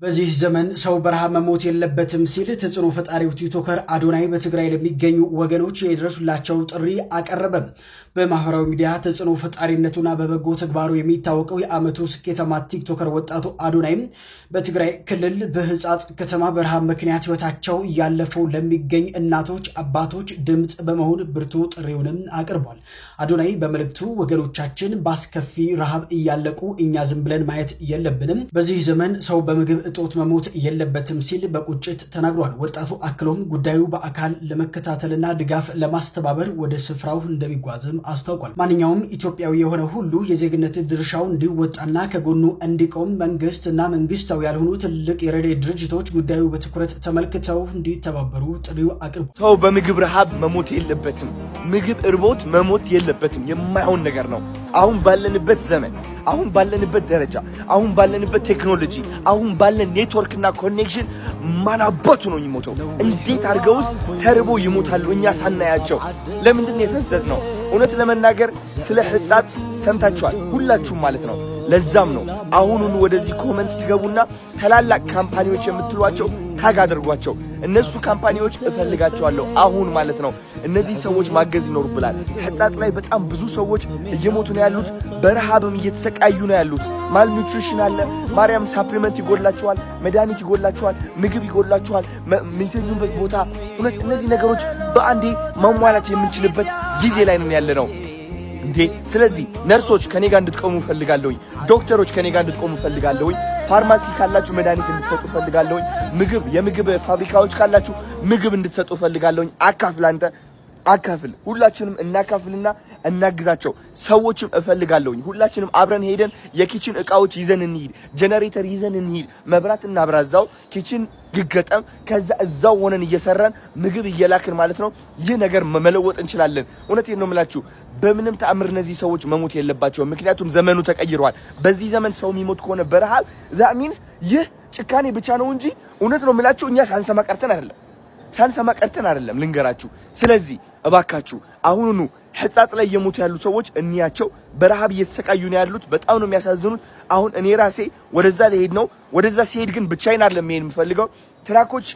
በዚህ ዘመን ሰው በረሃብ መሞት የለበትም ሲል ተጽዕኖ ፈጣሪው ቲክቶከር አዶናይ በትግራይ ለሚገኙ ወገኖች የድረሱላቸው ጥሪ አቀረበ። በማህበራዊ ሚዲያ ተጽዕኖ ፈጣሪነቱና በበጎ ተግባሩ የሚታወቀው የዓመቱ ስኬታማ ቲክቶከር ወጣቱ አዶናይ በትግራይ ክልል በህጻጽ ከተማ በረሃብ ምክንያት ህይወታቸው ያለፉ ለሚገኝ እናቶች አባቶች ድምጽ በመሆን ብርቱ ጥሪውን አቅርቧል። አዶናይ በመልእክቱ ወገኖቻችን ባስከፊ ረሃብ እያለቁ እኛ ዝም ብለን ማየት የለብንም፣ በዚህ ዘመን ሰው በምግብ እጦት መሞት የለበትም ሲል በቁጭት ተናግሯል። ወጣቱ አክሎም ጉዳዩ በአካል ለመከታተልና ድጋፍ ለማስተባበር ወደ ስፍራው እንደሚጓዝም አስታውቋል። ማንኛውም ኢትዮጵያዊ የሆነ ሁሉ የዜግነት ድርሻው እንዲወጣና ከጎኑ እንዲቆም መንግስትና መንግስታዊ ያልሆኑ ትልቅ የረድኤት ድርጅቶች ጉዳዩ በትኩረት ተመልክተው እንዲተባበሩ ጥሪው አቅርቧል። ሰው በምግብ ረሃብ መሞት የለበትም፣ ምግብ እርቦት መሞት የለበትም። የማይሆን ነገር ነው። አሁን ባለንበት ዘመን፣ አሁን ባለንበት ደረጃ፣ አሁን ባለንበት ቴክኖሎጂ፣ አሁን ባለን ኔትወርክና ኮኔክሽን ማናባቱ ነው የሚሞተው። እንዴት አድርገውስ ተርቦ ይሞታሉ እኛ ሳናያቸው? ለምንድን የፈዘዝ ነው? እውነት ለመናገር ስለ ህጻጽ ሰምታችኋል ሁላችሁም ማለት ነው። ለዛም ነው አሁኑን ወደዚህ ኮሜንት ትገቡና ታላላቅ ካምፓኒዎች የምትሏቸው ታግ አድርጓቸው። እነሱ ካምፓኒዎች እፈልጋቸዋለሁ አሁን ማለት ነው። እነዚህ ሰዎች ማገዝ ይኖርብላል። ህጻጽ ላይ በጣም ብዙ ሰዎች እየሞቱ ነው ያሉት፣ በረሃብም እየተሰቃዩ ነው ያሉት። ማል ኒውትሪሽን አለ፣ ማርያም ሳፕሊመንት ይጎላቸዋል፣ መድኃኒት ይጎላቸዋል፣ ምግብ ይጎላቸዋል፣ የሚተኙበት ቦታ። እውነት እነዚህ ነገሮች በአንዴ ማሟላት የምንችልበት ጊዜ ላይ ነን ያለነው እንዴ። ስለዚህ ነርሶች ከኔ ጋር እንድትቆሙ ፈልጋለሁ፣ ዶክተሮች ከኔ ጋር እንድትቆሙ ፈልጋለሁ፣ ፋርማሲ ካላችሁ መድኃኒት እንድትሰጡ ፈልጋለሁ፣ የምግብ ፋብሪካዎች ካላችሁ ምግብ እንድትሰጡ ፈልጋለሁ። አንተ አካፍል፣ ሁላችንም እናካፍልና እናግዛቸው። ሰዎችም እፈልጋለሁ ሁላችንም አብረን ሄደን የኪችን እቃዎች ይዘን እንሂድ፣ ጄነሬተር ይዘን እንሂድ፣ መብራት እናብራዛው፣ ኪችን ይገጠም፣ ከዛ እዛው ሆነን እየሰራን ምግብ እየላክን ማለት ነው ይህ ነገር መለወጥ እንችላለን። እውነቴን ነው የምላችሁ። በምንም ተአምር እነዚህ ሰዎች መሞት የለባቸውም፣ ምክንያቱም ዘመኑ ተቀይሯል። በዚህ ዘመን ሰው የሚሞት ከሆነ በረሃብ that means ይህ ጭካኔ ብቻ ነው እንጂ እውነት ነው የምላችሁ እኛ ሳንሰማ ቀርተን አይደለም ልንገራችሁ። ስለዚህ እባካችሁ አሁኑኑ ህጻጽ ላይ የሞቱ ያሉ ሰዎች እንያቸው። በረሃብ እየተሰቃዩ ነው ያሉት፣ በጣም ነው የሚያሳዝኑት። አሁን እኔ ራሴ ወደዛ ልሄድ ነው። ወደዛ ሲሄድ ግን ብቻዬን አይደለም መሄድ የምፈልገው፣ ትራኮች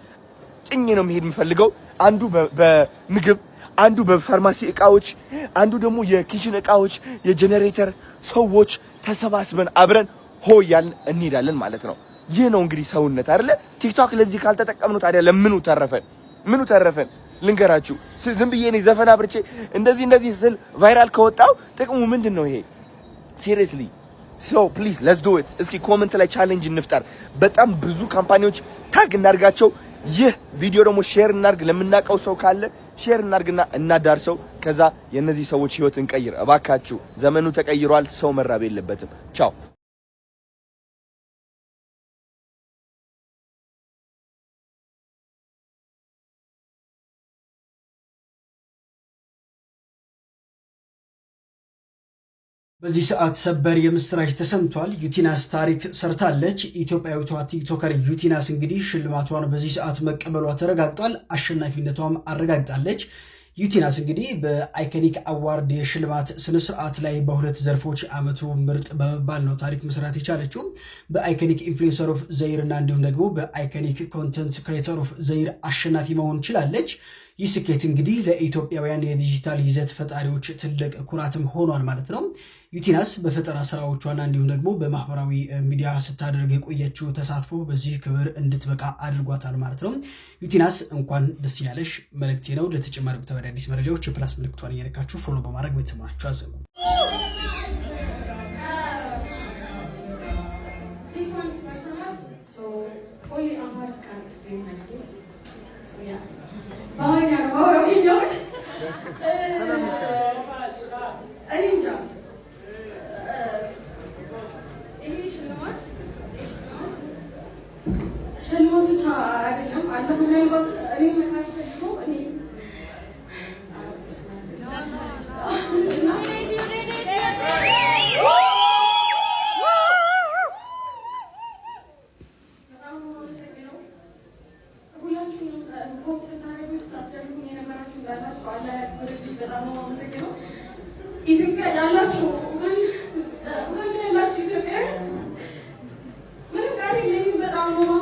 ጭኜ ነው መሄድ የምፈልገው። አንዱ በምግብ፣ አንዱ በፋርማሲ እቃዎች፣ አንዱ ደግሞ የኪችን እቃዎች፣ የጄነሬተር ሰዎች ተሰባስበን አብረን ሆያልን እንሄዳለን ማለት ነው። ይህ ነው እንግዲህ ሰውነት አይደለ? ቲክቶክ ለዚህ ካልተጠቀምነው ታዲያ ለምኑ ተረፈን? ልንገራችሁ። ዝም ብዬ እኔ ዘፈን አብርቼ እንደዚህ ስል ቫይራል ከወጣው ጥቅሙ ምንድነው? ይሄ ሲሪየስሊ so please let's do it። እስኪ ኮሜንት ላይ ቻሌንጅ እንፍጠር። በጣም ብዙ ካምፓኒዎች ታግ እናርጋቸው። ይህ ቪዲዮ ደግሞ ሼር እናርግ፣ ለምናቀው ሰው ካለ ሼር እናርግና እናዳርሰው። ከዛ የነዚህ ሰዎች ህይወት እንቀይር እባካችሁ። ዘመኑ ተቀይሯል። ሰው መራብ የለበትም። ቻው። በዚህ ሰዓት ሰበር የምስራች ተሰምቷል። ዩቲናስ ታሪክ ሰርታለች። ኢትዮጵያዊቷ ቲክቶከር ዩቲናስ እንግዲህ ሽልማቷን በዚህ ሰዓት መቀበሏ ተረጋግጧል። አሸናፊነቷም አረጋግጣለች። ዩቲናስ እንግዲህ በአይኮኒክ አዋርድ የሽልማት ስነ ስርዓት ላይ በሁለት ዘርፎች አመቱ ምርጥ በመባል ነው ታሪክ መስራት የቻለችው። በአይኮኒክ ኢንፍሉዌንሰር ኦፍ ዘይር እና እንዲሁም ደግሞ በአይኮኒክ ኮንተንት ክሬተር ኦፍ ዘይር አሸናፊ መሆን ችላለች። ይህ ስኬት እንግዲህ ለኢትዮጵያውያን የዲጂታል ይዘት ፈጣሪዎች ትልቅ ኩራትም ሆኗል ማለት ነው። ዩቲናስ በፈጠራ ስራዎቿና እንዲሁም ደግሞ በማህበራዊ ሚዲያ ስታደርግ የቆየችው ተሳትፎ በዚህ ክብር እንድትበቃ አድርጓታል ማለት ነው። ዩቲናስ እንኳን ደስ ያለሽ መልእክቴ ነው። ለተጨማሪ ወቅታዊ አዲስ መረጃዎች የፕላስ ምልክቷን እየነካችሁ ፎሎ በማድረግ ቤተሰባችሁ አዘኑ። ኢትዮጵያ ያላችሁ ኢትዮጵያ ምንም ጋር የለኝም በጣም ነው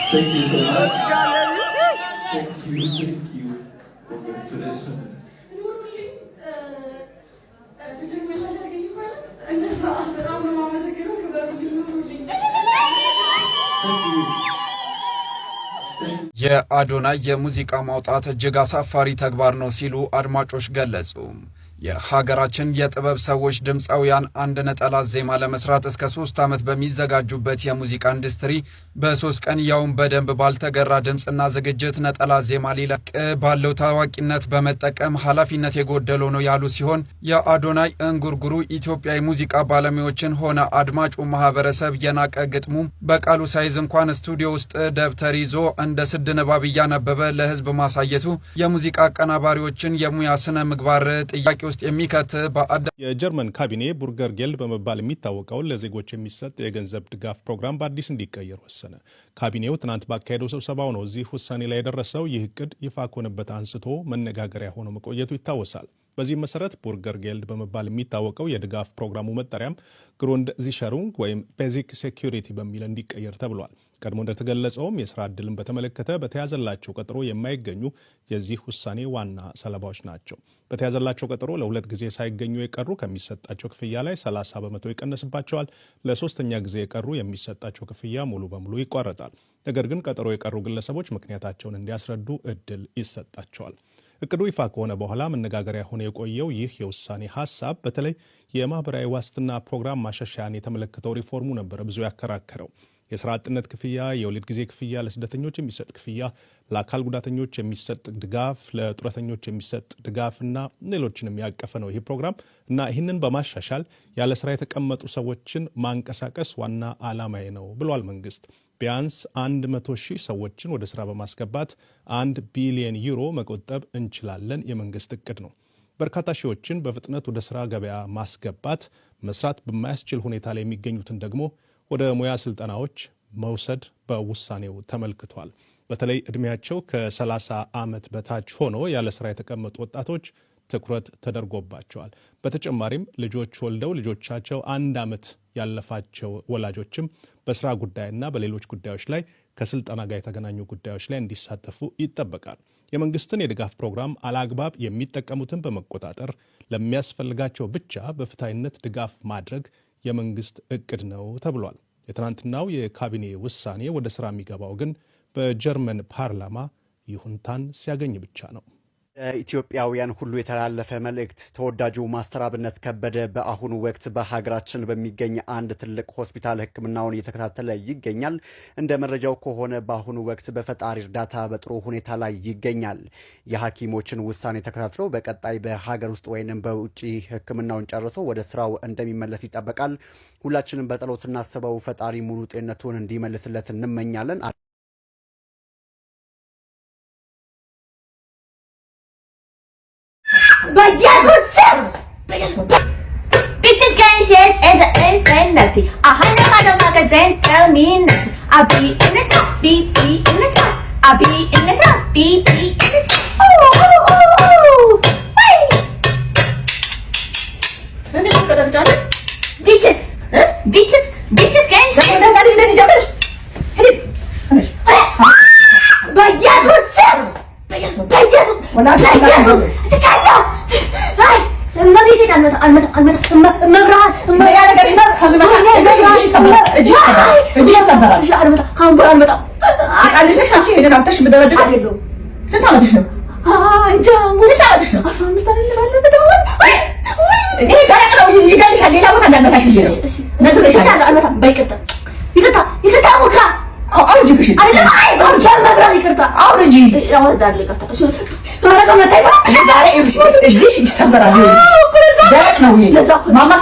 Thank you so much. Thank you. Congratulations. የአዶናይ የሙዚቃ ማውጣት እጅግ አሳፋሪ ተግባር ነው ሲሉ አድማጮች ገለጹ። የሀገራችን የጥበብ ሰዎች ድምጻውያን አንድ ነጠላ ዜማ ለመስራት እስከ 3 ዓመት በሚዘጋጁበት የሙዚቃ ኢንዱስትሪ በ3 ቀን ያውን በደንብ ባልተገራ ድምጽና ዝግጅት ነጠላ ዜማ ሊለቅ ባለው ታዋቂነት በመጠቀም ኃላፊነት የጎደለው ነው ያሉ ሲሆን የአዶናይ እንጉርጉሩ ኢትዮጵያዊ ሙዚቃ ባለሙያዎችን ሆነ አድማጩ ማህበረሰብ የናቀ ግጥሙ በቃሉ ሳይዝ እንኳን ስቱዲዮ ውስጥ ደብተር ይዞ እንደ ስድ ንባብ እያነበበ ለህዝብ ማሳየቱ የሙዚቃ አቀናባሪዎችን የሙያ ስነ ምግባር ጥያቄ ውስጥ የሚከት የጀርመን ካቢኔ ቡርገር ጌልድ በመባል የሚታወቀው ለዜጎች የሚሰጥ የገንዘብ ድጋፍ ፕሮግራም በአዲስ እንዲቀየር ወሰነ። ካቢኔው ትናንት ባካሄደው ስብሰባው ነው እዚህ ውሳኔ ላይ የደረሰው። ይህ እቅድ ይፋ ከሆነበት አንስቶ መነጋገሪያ ሆኖ መቆየቱ ይታወሳል። በዚህ መሰረት ቡርገር ጌልድ በመባል የሚታወቀው የድጋፍ ፕሮግራሙ መጠሪያም ግሩንድ ዚሸሩንግ ወይም ቤዚክ ሴኩሪቲ በሚል እንዲቀየር ተብሏል። ቀድሞ እንደተገለጸውም የስራ ዕድልን በተመለከተ በተያዘላቸው ቀጠሮ የማይገኙ የዚህ ውሳኔ ዋና ሰለባዎች ናቸው። በተያዘላቸው ቀጠሮ ለሁለት ጊዜ ሳይገኙ የቀሩ ከሚሰጣቸው ክፍያ ላይ 30 በመቶ ይቀነስባቸዋል። ለሶስተኛ ጊዜ የቀሩ የሚሰጣቸው ክፍያ ሙሉ በሙሉ ይቋረጣል። ነገር ግን ቀጠሮ የቀሩ ግለሰቦች ምክንያታቸውን እንዲያስረዱ እድል ይሰጣቸዋል። እቅዱ ይፋ ከሆነ በኋላ መነጋገሪያ ሆኖ የቆየው ይህ የውሳኔ ሐሳብ በተለይ የማህበራዊ ዋስትና ፕሮግራም ማሻሻያን የተመለከተው ሪፎርሙ ነበር ብዙ ያከራከረው። የስራ አጥነት ክፍያ፣ የወሊድ ጊዜ ክፍያ፣ ለስደተኞች የሚሰጥ ክፍያ፣ ለአካል ጉዳተኞች የሚሰጥ ድጋፍ፣ ለጡረተኞች የሚሰጥ ድጋፍና ሌሎችንም ያቀፈ ነው ይህ ፕሮግራም እና ይህንን በማሻሻል ያለ ስራ የተቀመጡ ሰዎችን ማንቀሳቀስ ዋና ዓላማዬ ነው ብሏል መንግስት። ቢያንስ 100,000 ሰዎችን ወደ ስራ በማስገባት 1 ቢሊዮን ዩሮ መቆጠብ እንችላለን የመንግስት እቅድ ነው። በርካታ ሺዎችን በፍጥነት ወደ ስራ ገበያ ማስገባት፣ መስራት በማያስችል ሁኔታ ላይ የሚገኙትን ደግሞ ወደ ሙያ ስልጠናዎች መውሰድ በውሳኔው ተመልክቷል። በተለይ እድሜያቸው ከ30 ዓመት በታች ሆኖ ያለ ስራ የተቀመጡ ወጣቶች ትኩረት ተደርጎባቸዋል። በተጨማሪም ልጆች ወልደው ልጆቻቸው 1 ዓመት ያለፋቸው ወላጆችም በስራ ጉዳይና በሌሎች ጉዳዮች ላይ ከስልጠና ጋር የተገናኙ ጉዳዮች ላይ እንዲሳተፉ ይጠበቃል። የመንግስትን የድጋፍ ፕሮግራም አላግባብ የሚጠቀሙትን በመቆጣጠር ለሚያስፈልጋቸው ብቻ በፍትሃዊነት ድጋፍ ማድረግ የመንግስት እቅድ ነው ተብሏል። የትናንትናው የካቢኔ ውሳኔ ወደ ስራ የሚገባው ግን በጀርመን ፓርላማ ይሁንታን ሲያገኝ ብቻ ነው። ኢትዮጵያውያን ሁሉ የተላለፈ መልእክት። ተወዳጁ ማስተር አብነት ከበደ በአሁኑ ወቅት በሀገራችን በሚገኝ አንድ ትልቅ ሆስፒታል ሕክምናውን እየተከታተለ ይገኛል። እንደ መረጃው ከሆነ በአሁኑ ወቅት በፈጣሪ እርዳታ በጥሩ ሁኔታ ላይ ይገኛል። የሐኪሞችን ውሳኔ ተከታትሎ በቀጣይ በሀገር ውስጥ ወይንም በውጪ ሕክምናውን ጨርሶ ወደ ስራው እንደሚመለስ ይጠበቃል። ሁላችንም በጸሎት እናስበው። ፈጣሪ ሙሉ ጤንነቱን እንዲመልስለት እንመኛለን። Bitches getting shit and the ain't saying nothing. 100 magazine tell me nothing. I be in the top, be in the top. I be in the top, be in the top. Oh, oh, oh, oh. Hey. Bitches, bitches getting shit. Mama